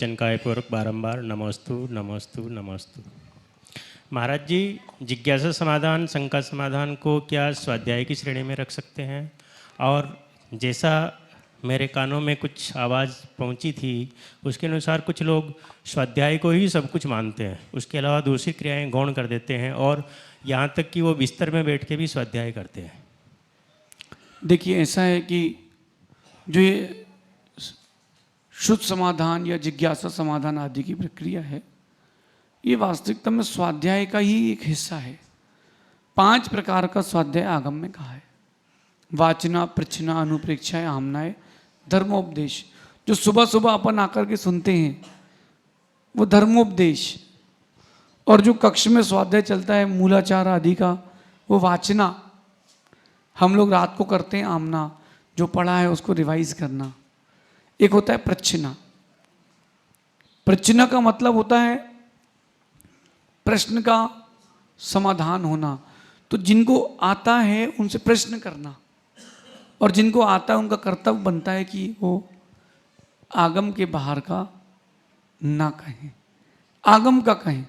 चनकायपूर्वक बारंबार नमोस्तु नमोस्तु नमोस्तु। महाराज जी, जिज्ञासा समाधान शंका समाधान को क्या स्वाध्याय की श्रेणी में रख सकते हैं? और जैसा मेरे कानों में कुछ आवाज़ पहुंची थी उसके अनुसार कुछ लोग स्वाध्याय को ही सब कुछ मानते हैं, उसके अलावा दूसरी क्रियाएं गौण कर देते हैं और यहाँ तक कि वो बिस्तर में बैठ के भी स्वाध्याय करते हैं। देखिए, ऐसा है कि जो ये शुद्ध समाधान या जिज्ञासा समाधान आदि की प्रक्रिया है, ये वास्तविकता में स्वाध्याय का ही एक हिस्सा है। 5 प्रकार का स्वाध्याय आगम में कहा है। वाचना, प्रच्छना, अनुप्रेक्षा, आमनाय, धर्मोपदेश। जो सुबह सुबह अपन आकर के सुनते हैं वो धर्मोपदेश, और जो कक्ष में स्वाध्याय चलता है मूलाचार आदि का वो वाचना। हम लोग रात को करते हैं आमना, जो पढ़ा है उसको रिवाइज करना। एक होता है प्रच्छना। प्रच्छना का मतलब होता है प्रश्न का समाधान होना। तो जिनको आता है उनसे प्रश्न करना, और जिनको आता है उनका कर्तव्य बनता है कि वो आगम के बाहर का ना कहें, आगम का कहें।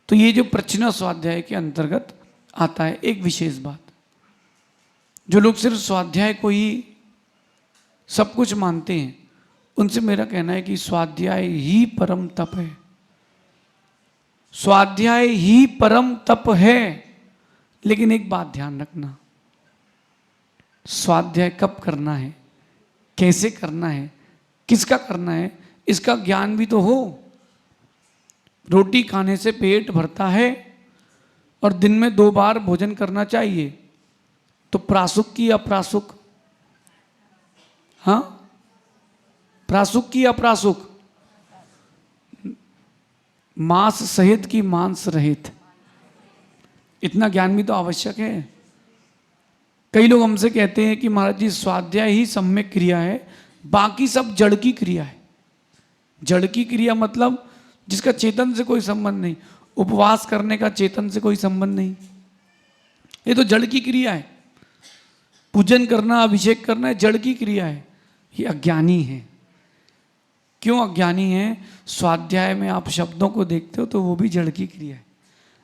तो ये जो प्रच्छना स्वाध्याय के अंतर्गत आता है। एक विशेष बात, जो लोग सिर्फ स्वाध्याय को ही सब कुछ मानते हैं उनसे मेरा कहना है कि स्वाध्याय ही परम तप है। स्वाध्याय ही परम तप है। लेकिन एक बात ध्यान रखना, स्वाध्याय कब करना है, कैसे करना है, किसका करना है, इसका ज्ञान भी तो हो। रोटी खाने से पेट भरता है और दिन में 2 बार भोजन करना चाहिए। तो प्रासुक की अप्रासुक, हाँ, प्रासुक की अप्रासुक, मांस सहित की मांस रहित, इतना ज्ञान भी तो आवश्यक है। कई लोग हमसे कहते हैं कि महाराज जी स्वाध्याय ही सम्यक क्रिया है, बाकी सब जड़ की क्रिया है। जड़ की क्रिया मतलब जिसका चेतन से कोई संबंध नहीं। उपवास करने का चेतन से कोई संबंध नहीं, ये तो जड़ की क्रिया है। पूजन करना, अभिषेक करना है, जड़ की क्रिया है। ये अज्ञानी है। क्यों अज्ञानी है? स्वाध्याय में आप शब्दों को देखते हो तो वो भी जड़ की क्रिया है।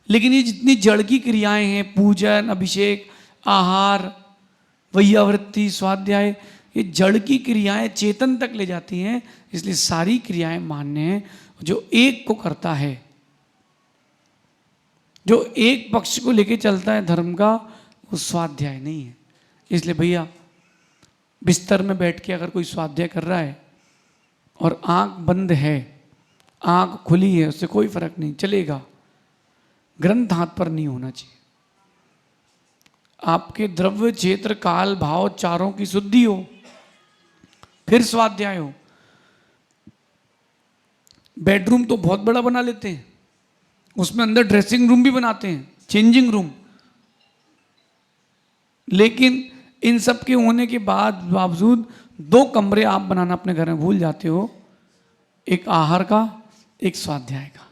लेकिन ये जितनी जड़ की क्रियाएं हैं, पूजन, अभिषेक, आहार, वैयावृत्ति, स्वाध्याय, ये जड़ की क्रियाएं चेतन तक ले जाती हैं। इसलिए सारी क्रियाएं मान्य हैं। जो एक को करता है, जो एक पक्ष को लेके चलता है धर्म का, वो स्वाध्याय नहीं है। इसलिए भैया, बिस्तर में बैठ के अगर कोई स्वाध्याय कर रहा है और आंख बंद है, आंख खुली है, उससे कोई फर्क नहीं, चलेगा। ग्रंथ हाथ पर नहीं होना चाहिए। आपके द्रव्य, क्षेत्र, काल, भाव चारों की शुद्धि हो, फिर स्वाध्याय हो। बेडरूम तो बहुत बड़ा बना लेते हैं, उसमें अंदर ड्रेसिंग रूम भी बनाते हैं, चेंजिंग रूम। लेकिन इन सब के होने के बावजूद 2 कमरे आप बनाना अपने घर में भूल जाते हो, एक आहार का, एक स्वाध्याय का।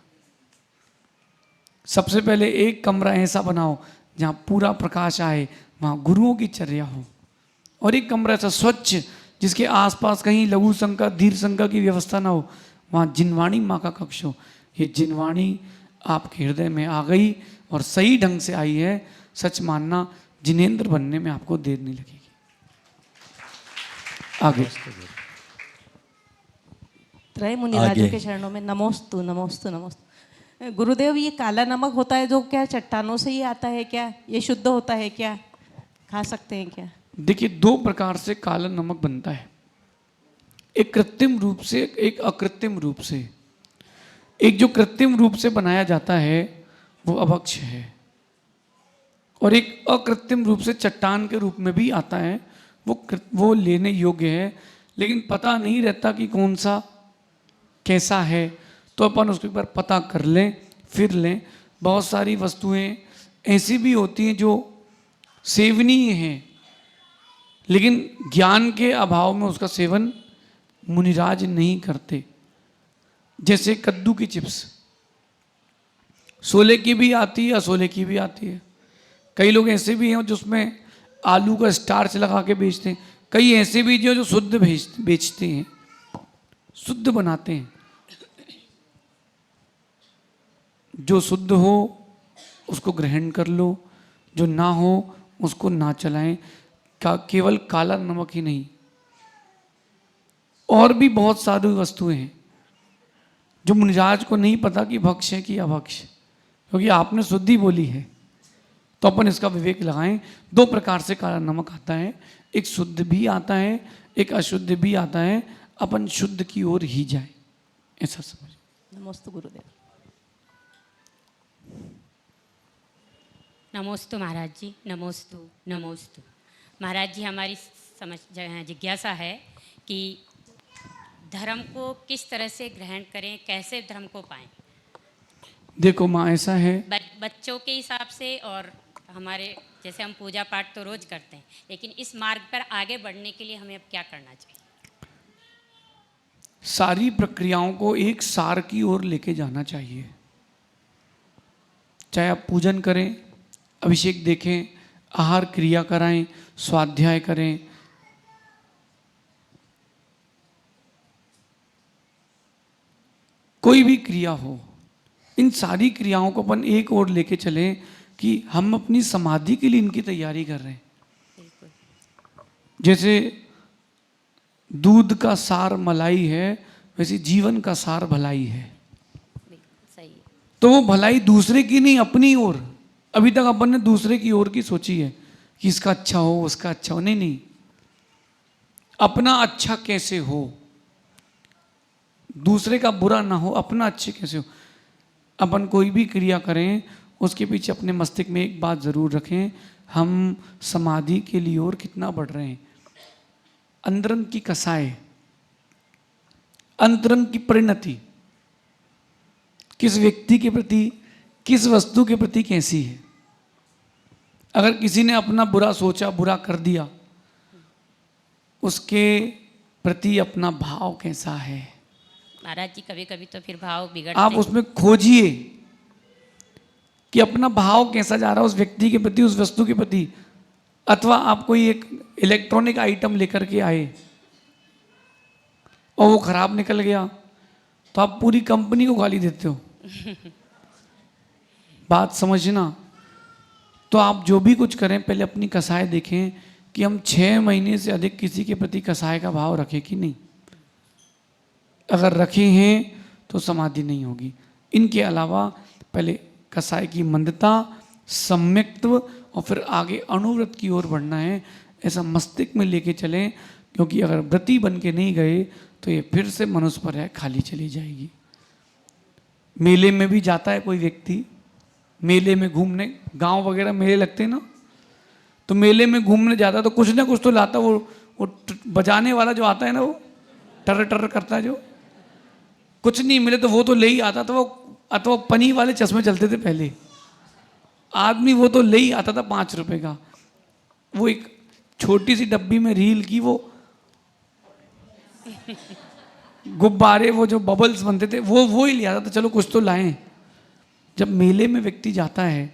सबसे पहले एक कमरा ऐसा बनाओ जहां पूरा प्रकाश आए, वहां गुरुओं की चर्या हो, और एक कमरा ऐसा स्वच्छ जिसके आसपास कहीं लघु संका, दीर्घ संका की व्यवस्था ना हो, वहां जिनवाणी माँ का कक्ष हो। ये जिनवाणी आपके हृदय में आ गई और सही ढंग से आई है, सच मानना जिनेंद्र बनने में आपको देर नहीं लगेगी। आगे त्रय मुनिराजों के चरणों में नमोस्तु नमोस्तु नमोस्तु। गुरुदेव, ये काला नमक होता है जो क्या चट्टानों से ही आता है क्या? ये शुद्ध होता है क्या? खा सकते हैं क्या? देखिए, 2 प्रकार से काला नमक बनता है, एक कृत्रिम रूप से, एक अकृत्रिम रूप से। एक जो कृत्रिम रूप से बनाया जाता है वो अभक्ष है, और एक अकृत्रिम रूप से चट्टान के रूप में भी आता है, वो लेने योग्य है। लेकिन पता नहीं रहता कि कौन सा कैसा है, तो अपन उसके ऊपर पता कर लें, फिर लें। बहुत सारी वस्तुएं ऐसी भी होती हैं जो सेवनीय हैं, लेकिन ज्ञान के अभाव में उसका सेवन मुनिराज नहीं करते। जैसे कद्दू की चिप्स, सोले की भी आती है, असोले की भी आती है। कई लोग ऐसे भी हैं जिसमें आलू का स्टार्च लगा के बेचते हैं। कई ऐसे भी जो शुद्ध बेचते हैं, शुद्ध बनाते हैं। जो शुद्ध हो उसको ग्रहण कर लो, जो ना हो उसको ना चलाएं। केवल काला नमक ही नहीं, और भी बहुत सारी वस्तुएं हैं जो मिजाज को नहीं पता कि भक्ष है कि अभक्ष, क्योंकि आपने शुद्धि बोली है। तो अपन इसका विवेक लगाएं। दो प्रकार से काला नमक आता है, एक शुद्ध भी आता है, एक अशुद्ध भी आता है। अपन शुद्ध की ओर ही जाए, ऐसा समझ। नमोस्तु गुरुदेव। नमोस्तु महाराज जी, नमोस्तु नमोस्तु। महाराज जी, हमारी समझ जिज्ञासा है कि धर्म को किस तरह से ग्रहण करें, कैसे धर्म को पाएं? देखो माँ, ऐसा है, बच्चों के हिसाब से, और हमारे जैसे हम पूजा पाठ तो रोज करते हैं, लेकिन इस मार्ग पर आगे बढ़ने के लिए हमें अब क्या करना चाहिए? सारी प्रक्रियाओं को एक सार की ओर लेके जाना चाहिए। चाहे आप पूजन करें, अभिषेक देखें, आहार क्रिया कराएं, स्वाध्याय करें, कोई भी क्रिया हो, इन सारी क्रियाओं को अपन एक ओर लेके चलें कि हम अपनी समाधि के लिए इनकी तैयारी कर रहे हैं। जैसे दूध का सार मलाई है, वैसे जीवन का सार भलाई है। सही। तो वो भलाई दूसरे की नहीं, अपनी ओर। अभी तक अपन ने दूसरे की ओर की सोची है कि इसका अच्छा हो, उसका अच्छा हो। नहीं नहीं, अपना अच्छा कैसे हो, दूसरे का बुरा ना हो, अपना अच्छे कैसे हो। अपन कोई भी क्रिया करें, उसके पीछे अपने मस्तिष्क में एक बात जरूर रखें, हम समाधि के लिए और कितना बढ़ रहे हैं। अंतरंग की कसाई, अंतरंग की परिणति किस व्यक्ति के प्रति, किस वस्तु के प्रति कैसी है। अगर किसी ने अपना बुरा सोचा, बुरा कर दिया, उसके प्रति अपना भाव कैसा है। महाराज जी, कभी कभी तो फिर भाव बिगड़ते आप हैं। उसमें खोजिए कि अपना भाव कैसा जा रहा है उस व्यक्ति के प्रति, उस वस्तु के प्रति। अथवा आप कोई एक इलेक्ट्रॉनिक आइटम लेकर के आए और वो खराब निकल गया, तो आप पूरी कंपनी को गाली देते हो। बात समझना। तो आप जो भी कुछ करें, पहले अपनी कसाय देखें कि हम 6 महीने से अधिक किसी के प्रति कसाय का भाव रखें कि नहीं। अगर रखे हैं तो समाधि नहीं होगी। इनके अलावा पहले कसाय की मंदता, सम्यक्त्व, और फिर आगे अनुव्रत की ओर बढ़ना है। ऐसा मस्तिष्क में लेके चलें, क्योंकि अगर व्रती बन के नहीं गए तो ये फिर से मनुष्य पर है, खाली चली जाएगी। मेले में भी जाता है कोई व्यक्ति, मेले में घूमने, गांव वगैरह मेले लगते हैं ना, तो मेले में घूमने जाता तो कुछ ना कुछ तो लाता। वो बजाने वाला जो आता है ना, वो टर टर करता है, जो कुछ नहीं मिले तो वो तो ले ही आता था। वो अथवा पनी वाले चश्मे चलते थे पहले, आदमी वो तो ले ही आता था 5 रुपए का। वो एक छोटी सी डब्बी में रील की वो गुब्बारे, वो जो बबल्स बनते थे, वो ही ले आता था। चलो कुछ तो लाएं। जब मेले में व्यक्ति जाता है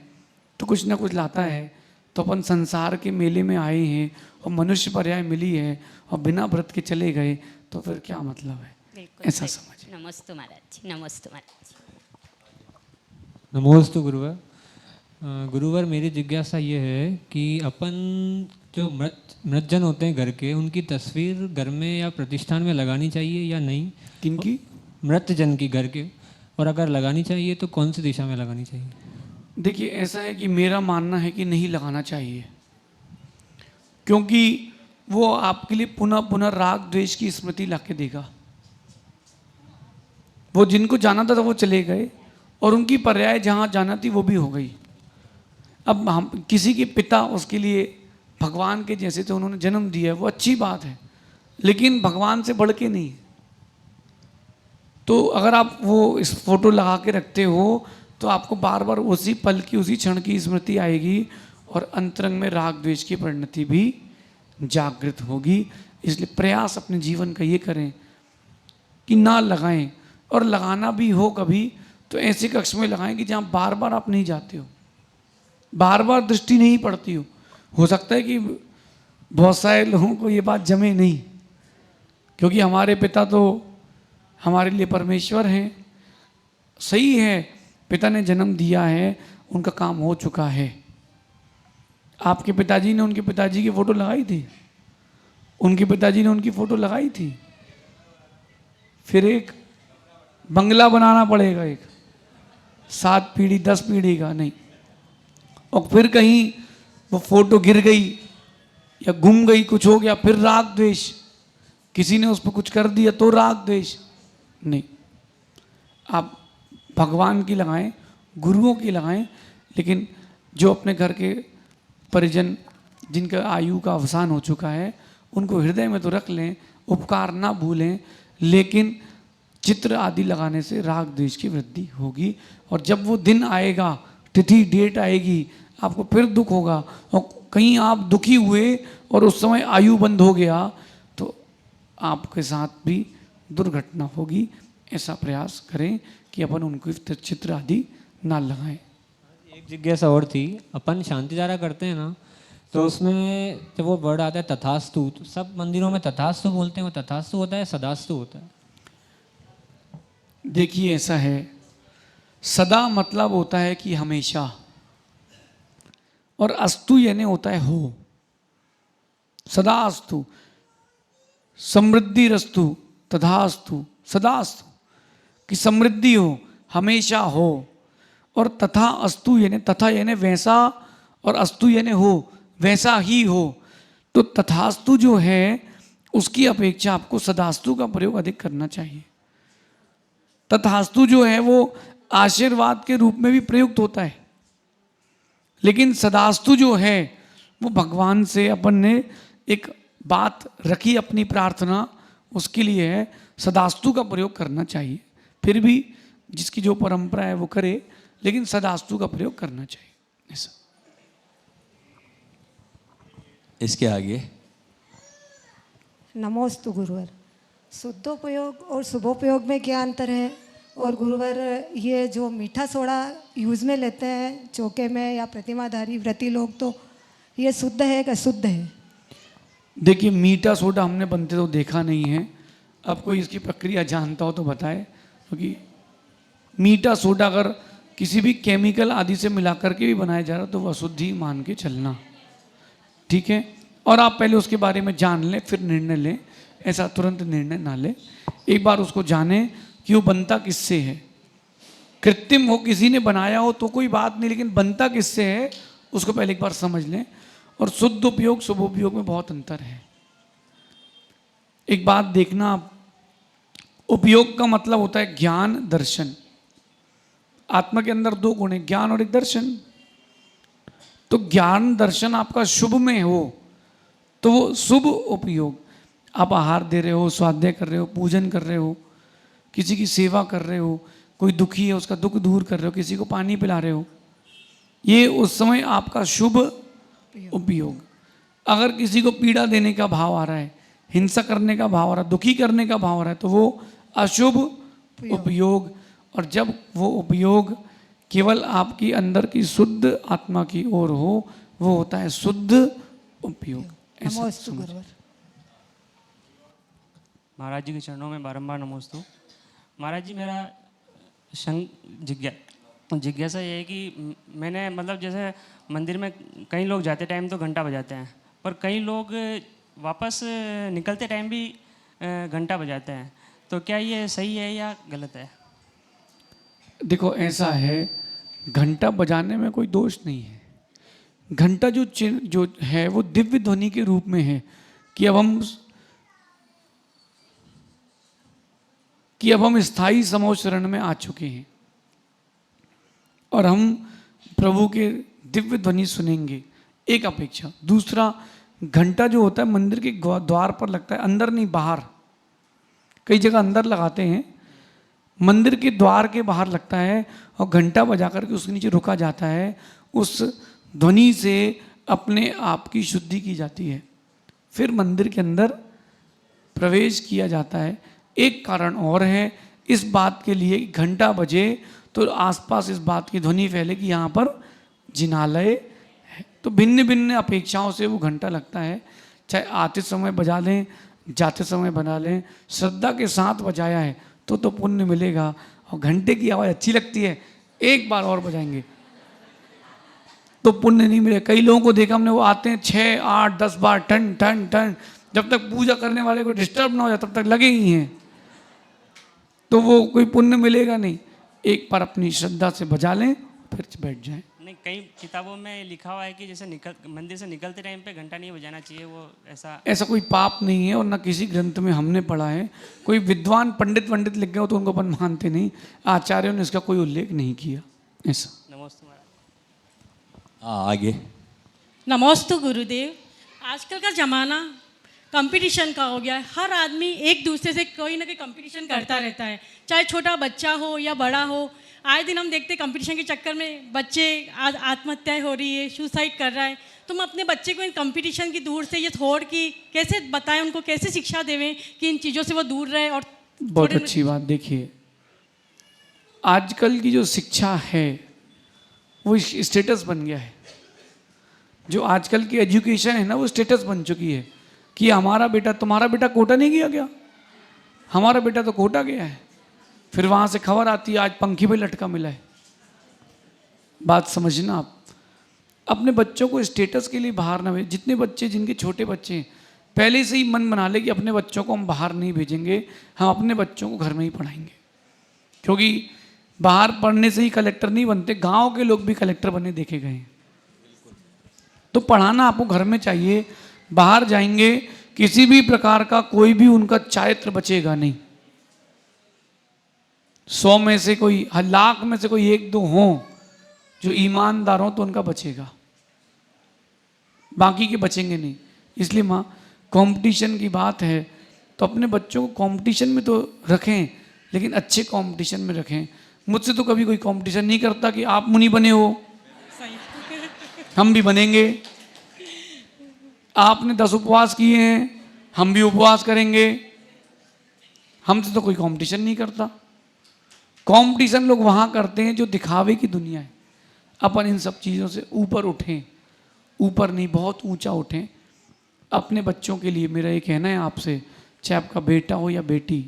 तो कुछ ना कुछ लाता है। तो अपन संसार के मेले में आए हैं और मनुष्य पर्याय मिली है और बिना व्रत के चले गए, तो फिर क्या मतलब है। बिल्कुल ऐसा सही। समझ। नमोस्तु महाराज जी, नमोस्तु महाराज जी। नमोस्तु गुरुवर। गुरुवर, मेरी जिज्ञासा ये है कि अपन जो मृतजन होते हैं घर के, उनकी तस्वीर घर में या प्रतिष्ठान में लगानी चाहिए या नहीं? किनकी? मृतजन की, घर के। और अगर लगानी चाहिए तो कौन सी दिशा में लगानी चाहिए? देखिए, ऐसा है कि मेरा मानना है कि नहीं लगाना चाहिए, क्योंकि वो आपके लिए पुनः पुनः राग द्वेष की स्मृति ला के देगा। वो जिनको जाना था तो वो चले गए, और उनकी पर्याय जहाँ जाना थी वो भी हो गई। अब हम किसी के पिता उसके लिए भगवान के जैसे थे, उन्होंने जन्म दिया है, वो अच्छी बात है, लेकिन भगवान से बढ़ के नहीं। तो अगर आप वो इस फोटो लगा के रखते हो तो आपको बार बार उसी पल की, उसी क्षण की स्मृति आएगी, और अंतरंग में राग द्वेष की परिणति भी जागृत होगी। इसलिए प्रयास अपने जीवन का ये करें कि ना लगाएं, और लगाना भी हो कभी तो ऐसे कक्ष में लगाएं कि जहाँ बार बार आप नहीं जाते हो, बार बार दृष्टि नहीं पड़ती हो सकता है कि बहुत सारे लोगों को ये बात जमे नहीं, क्योंकि हमारे पिता तो हमारे लिए परमेश्वर हैं। सही है, पिता ने जन्म दिया है, उनका काम हो चुका है। आपके पिताजी ने उनके पिताजी की फ़ोटो लगाई थी, उनके पिताजी ने उनकी फ़ोटो लगाई थी, फिर एक बंगला बनाना पड़ेगा, एक 7 पीढ़ी 10 पीढ़ी का नहीं, और फिर कहीं वो फोटो गिर गई या गुम गई, कुछ हो गया, फिर राग द्वेष, किसी ने उस पर कुछ कर दिया तो राग द्वेष नहीं। आप भगवान की लगाएं, गुरुओं की लगाएं, लेकिन जो अपने घर के परिजन जिनका आयु का अवसान हो चुका है उनको हृदय में तो रख लें, उपकार ना भूलें, लेकिन चित्र आदि लगाने से राग द्वेष की वृद्धि होगी। और जब वो दिन आएगा, तिथि डेट आएगी, आपको फिर दुख होगा, और कहीं आप दुखी हुए और उस समय आयु बंद हो गया तो आपके साथ भी दुर्घटना होगी। ऐसा प्रयास करें कि अपन उनको चित्र आदि ना लगाएं। एक जिज्ञासा और थी, अपन शांति धारा करते हैं ना, तो उसमें जब वो वर्ड आता है तथास्तु, तो सब मंदिरों में तथास्तु बोलते हैं, वो तथास्तु होता है सदास्तु होता है? देखिए ऐसा है, सदा मतलब होता है कि हमेशा, और अस्तु यानी होता है हो। सदा अस्तु, समृद्धि रस्तु, तथास्तु, सदा अस्तु, कि समृद्धि हो, हमेशा हो। और तथा अस्तु यानी, तथा यानी वैसा, और अस्तु यानी हो, वैसा ही हो। तो तथास्तु जो है उसकी अपेक्षा आपको सदास्तु का प्रयोग अधिक करना चाहिए। तथास्तु जो है वो आशीर्वाद के रूप में भी प्रयुक्त होता है, लेकिन सदास्तु जो है वो भगवान से अपन ने एक बात रखी, अपनी प्रार्थना, उसके लिए है, सदास्तु का प्रयोग करना चाहिए। फिर भी जिसकी जो परंपरा है वो करे, लेकिन सदास्तु का प्रयोग करना चाहिए। ऐसा। इसके आगे नमोस्तु गुरुवर। शुद्धोपयोग और शुभोपयोग में क्या अंतर है? और गुरुवर ये जो मीठा सोडा यूज़ में लेते हैं चौके में या प्रतिमाधारी व्रती लोग, तो ये शुद्ध है कि अशुद्ध है? देखिए, मीठा सोडा हमने बनते तो देखा नहीं है, अब कोई इसकी प्रक्रिया जानता हो तो बताए, क्योंकि मीठा सोडा अगर किसी भी केमिकल आदि से मिला करके भी बनाया जा रहा तो वह अशुद्ध ही मान के चलना, ठीक है। और आप पहले उसके बारे में जान लें फिर निर्णय लें, ऐसा तुरंत निर्णय ना लें। एक बार उसको जानें कि वो बनता किससे है। कृत्रिम हो, किसी ने बनाया हो तो कोई बात नहीं, लेकिन बनता किससे है उसको पहले एक बार समझ लें। और शुद्ध उपयोग शुभ उपयोग में बहुत अंतर है। एक बात देखना आप, उपयोग का मतलब होता है ज्ञान दर्शन। आत्मा के अंदर 2 गुण है, ज्ञान और एक दर्शन। तो ज्ञान दर्शन आपका शुभ में हो तो वो शुभ उपयोग। आप आहार दे रहे हो, स्वाध्याय कर रहे हो, पूजन कर रहे हो, किसी की सेवा कर रहे हो, कोई दुखी है उसका दुख दूर कर रहे हो, किसी को पानी पिला रहे हो, ये उस समय आपका शुभ उपयोग। अगर किसी को पीड़ा देने का भाव आ रहा है, हिंसा करने का भाव आ रहा है, दुखी करने का भाव आ रहा है, तो वो अशुभ उपयोग। और जब वो उपयोग केवल आपकी अंदर की शुद्ध आत्मा की ओर हो, वो होता है शुद्ध उपयोग। ऐसा नमोस्तु समझ। गुरुवर। महाराज जी के चरणों में बारंबार नमोस्तु। महाराज जी, मेरा जिज्ञासा ये है कि मैंने मतलब जैसे मंदिर में कई लोग जाते टाइम तो घंटा बजाते हैं, पर कई लोग वापस निकलते टाइम भी घंटा बजाते हैं, तो क्या ये सही है या गलत है? देखो ऐसा है, घंटा बजाने में कोई दोष नहीं है। घंटा जो है वो दिव्य ध्वनि के रूप में है कि अब हम स्थायी समोह शरण में आ चुके हैं और हम प्रभु के दिव्य ध्वनि सुनेंगे, एक अपेक्षा। दूसरा, घंटा जो होता है मंदिर के द्वार पर लगता है, अंदर नहीं बाहर। कई जगह अंदर लगाते हैं, मंदिर के द्वार के बाहर लगता है और घंटा बजा करके उसके नीचे रुका जाता है। उस ध्वनि से अपने आप की शुद्धि की जाती है, फिर मंदिर के अंदर प्रवेश किया जाता है। एक कारण और है इस बात के लिए, घंटा बजे तो आसपास इस बात की ध्वनि फैले कि यहाँ पर जिनालय है। तो भिन्न भिन्न अपेक्षाओं से वो घंटा लगता है। चाहे आते समय बजा लें, जाते समय बना लें, श्रद्धा के साथ बजाया है तो पुण्य मिलेगा। और घंटे की आवाज़ अच्छी लगती है, एक बार और बजाएंगे तो पुण्य नहीं मिले। कई लोगों को देखा हमने, वो आते हैं 6, 8, 10 बार टन टन टन, जब तक पूजा करने वाले को डिस्टर्ब ना हो जाए तब तक लगे ही हैं, तो वो कोई पुण्य मिलेगा नहीं। एक बार अपनी श्रद्धा से बजा लें फिर बैठ जाएं। नहीं, कई किताबों में लिखा हुआ है कि जैसे मंदिर से निकलते टाइम पे घंटा नहीं बजाना चाहिए, वो ऐसा कोई पाप नहीं है और ना किसी ग्रंथ में हमने पढ़ा है। कोई विद्वान पंडित लिख गए हो तो उनको अपन मानते नहीं, आचार्यों ने इसका कोई उल्लेख नहीं किया ऐसा। नमस्ते महाराज। हाँ आगे। नमोस्तु गुरुदेव। आजकल का ज़माना कंपटीशन का हो गया है। हर आदमी एक दूसरे से कोई ना कोई कंपटीशन करता रहता है, चाहे छोटा बच्चा हो या बड़ा हो। आए दिन हम देखते हैं कंपटीशन के चक्कर में बच्चे आज आत्महत्याएं हो रही है, सुसाइड कर रहा है। तो हम अपने बच्चे को इन कंपटीशन की दूर से ये छोड़ की कैसे बताएं, उनको कैसे शिक्षा देवें कि इन चीज़ों से वो दूर रहे। और बहुत अच्छी बात। देखिए आजकल की जो शिक्षा है वो स्टेटस बन गया है। जो आजकल की एजुकेशन है ना वो स्टेटस बन चुकी है कि हमारा बेटा, तुम्हारा बेटा कोटा नहीं गया क्या, हमारा बेटा तो कोटा गया है। फिर वहाँ से खबर आती है आज पंखी पे लटका मिला है। बात समझना आप, अपने बच्चों को स्टेटस के लिए बाहर ना भेजें। जितने बच्चे, जिनके छोटे बच्चे हैं, पहले से ही मन बना ले कि अपने बच्चों को हम बाहर नहीं भेजेंगे, हम अपने बच्चों को घर में ही पढ़ाएंगे। क्योंकि बाहर पढ़ने से ही कलेक्टर नहीं बनते, गांव के लोग भी कलेक्टर बने देखे गए हैं। तो पढ़ाना आपको घर में चाहिए। बाहर जाएंगे किसी भी प्रकार का कोई भी उनका चारित्र बचेगा नहीं। 100 में से कोई, लाख में से कोई 1-2 हों जो ईमानदार हों तो उनका बचेगा, बाकी के बचेंगे नहीं। इसलिए माँ कंपटीशन की बात है तो अपने बच्चों को कंपटीशन में तो रखें, लेकिन अच्छे कंपटीशन में रखें। मुझसे तो कभी कोई कंपटीशन नहीं करता कि आप मुनि बने हो, हम भी बनेंगे। आपने 10 उपवास किए हैं, हम भी उपवास करेंगे। हमसे तो कोई कंपटीशन नहीं करता। कंपटीशन लोग वहाँ करते हैं जो दिखावे की दुनिया है। अपन इन सब चीज़ों से ऊपर उठें, ऊपर नहीं बहुत ऊंचा उठें। अपने बच्चों के लिए मेरा ये कहना है आपसे, चाहे आपका बेटा हो या बेटी,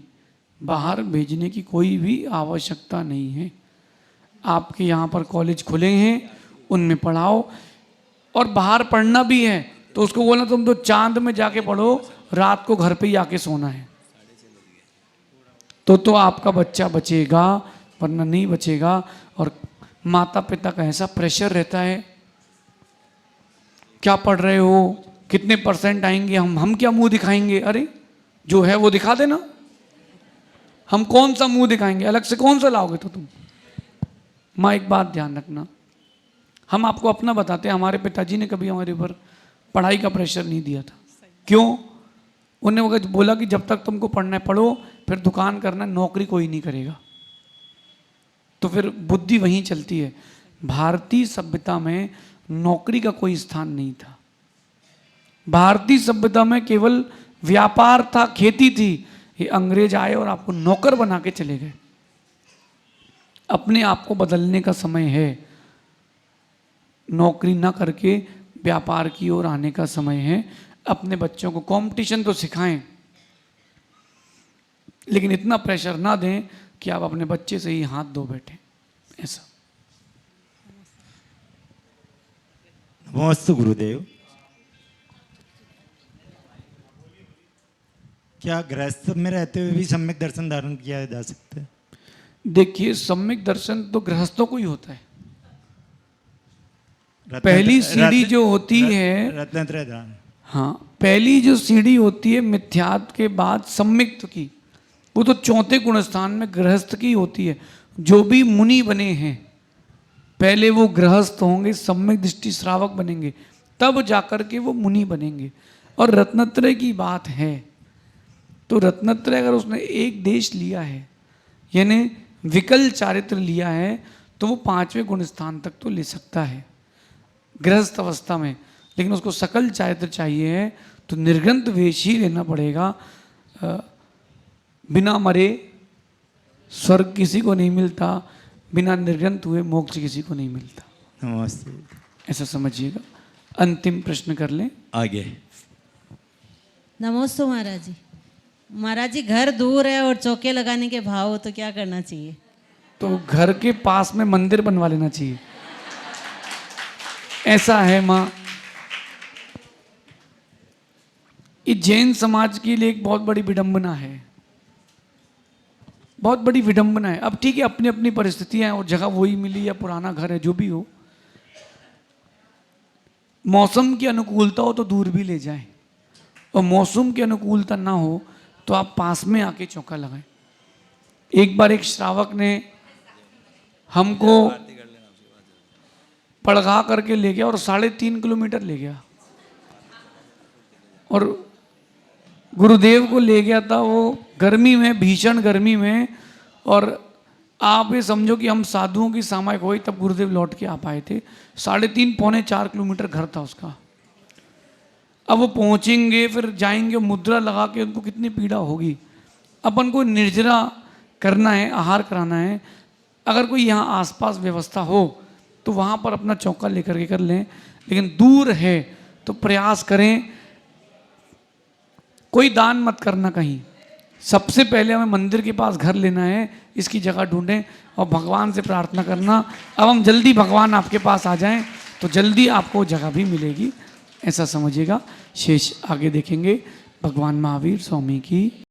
बाहर भेजने की कोई भी आवश्यकता नहीं है। आपके यहाँ पर कॉलेज खुले हैं, उनमें पढ़ाओ। और बाहर पढ़ना भी है तो उसको बोलना तुम तो चांद में जाके पढ़ो, रात को घर पे ही आके सोना है, तो आपका बच्चा बचेगा, वरना नहीं बचेगा। और माता पिता का ऐसा प्रेशर रहता है, क्या पढ़ रहे हो, कितने % आएंगे, हम क्या मुंह दिखाएंगे। अरे जो है वो दिखा देना, हम कौन सा मुंह दिखाएंगे, अलग से कौन सा लाओगे। तो तुम माँ एक बात ध्यान रखना, हम आपको अपना बताते हैं, हमारे पिताजी ने कभी हमारे ऊपर पढ़ाई का प्रेशर नहीं दिया था। क्यों? उन्होंने बोला कि जब तक तुमको पढ़ना है पढ़ो, फिर दुकान करना है, नौकरी कोई नहीं करेगा। तो फिर बुद्धि वहीं चलती है। भारतीय सभ्यता में नौकरी का कोई स्थान नहीं था। भारतीय सभ्यता में केवल व्यापार था, खेती थी। ये अंग्रेज आए और आपको नौकर बना के चले गए। अपने आप को बदलने का समय है। नौकरी ना करके व्यापार की ओर आने का समय है। अपने बच्चों को कंपटीशन तो सिखाएं, लेकिन इतना प्रेशर ना दें कि आप अपने बच्चे से ही हाथ धो बैठे। ऐसा। नमस्ते गुरुदेव। क्या गृहस्थ में रहते हुए भी सम्यक दर्शन धारण किया जा सकता है? देखिए सम्यक दर्शन तो गृहस्थों को ही होता है। पहली सीढ़ी जो होती है, रत्नत्रय दान। हाँ, पहली जो सीढ़ी होती है मिथ्यात्व के बाद सम्यक्त की, वो तो 4थे गुण स्थान में गृहस्थ की होती है। जो भी मुनि बने हैं पहले वो गृहस्थ होंगे, सम्यक दृष्टि श्रावक बनेंगे, तब जाकर के वो मुनि बनेंगे। और रत्नत्रय की बात है तो रत्नत्रय अगर उसने एक देश लिया है, यानी विकल चारित्र लिया है, तो वो 5वें गुण स्थान तक तो ले सकता है गृहस्थ अवस्था में। लेकिन उसको सकल चारित्र चाहिए है तो निर्ग्रंथ वेश ही लेना पड़ेगा। बिना मरे स्वर्ग किसी को नहीं मिलता, बिना निर्ग्रंथ हुए मोक्ष किसी को नहीं मिलता। नमस्ते। ऐसा समझिएगा। अंतिम प्रश्न कर लें आगे। नमस्ते महाराज जी। महाराज जी घर दूर है और चौके लगाने के भाव हो तो क्या करना चाहिए? तो घर के पास में मंदिर बनवा लेना चाहिए। ऐसा है माँ, ये जैन समाज के लिए एक बहुत बड़ी विडंबना है, बहुत बड़ी विडंबना है। अब ठीक है, अपनी अपनी परिस्थितियां हैं और जगह वही मिली या पुराना घर है, जो भी हो, मौसम की अनुकूलता हो तो दूर भी ले जाएं, और मौसम की अनुकूलता ना हो तो आप पास में आके चौका लगाएं। एक बार एक श्रावक ने हमको पड़गा करके ले गया और 3.5 किलोमीटर ले गया, और गुरुदेव को ले गया था वो गर्मी में, भीषण गर्मी में, और आप ये समझो कि हम साधुओं की सामायिक हुई तब गुरुदेव लौट के आ पाए थे। 3.5 पौने 4 किलोमीटर घर था उसका। अब वो पहुंचेंगे, फिर जाएंगे, मुद्रा लगा के उनको कितनी पीड़ा होगी। अपन को निर्जरा करना है, आहार कराना है। अगर कोई यहाँ आसपास व्यवस्था हो तो वहाँ पर अपना चौका लेकर के कर लें, लेकिन दूर है तो प्रयास करें। कोई दान मत करना कहीं, सबसे पहले हमें मंदिर के पास घर लेना है, इसकी जगह ढूंढें और भगवान से प्रार्थना करना। अब हम जल्दी भगवान आपके पास आ जाएं तो जल्दी आपको जगह भी मिलेगी, ऐसा समझिएगा। शेष आगे देखेंगे। भगवान महावीर स्वामी की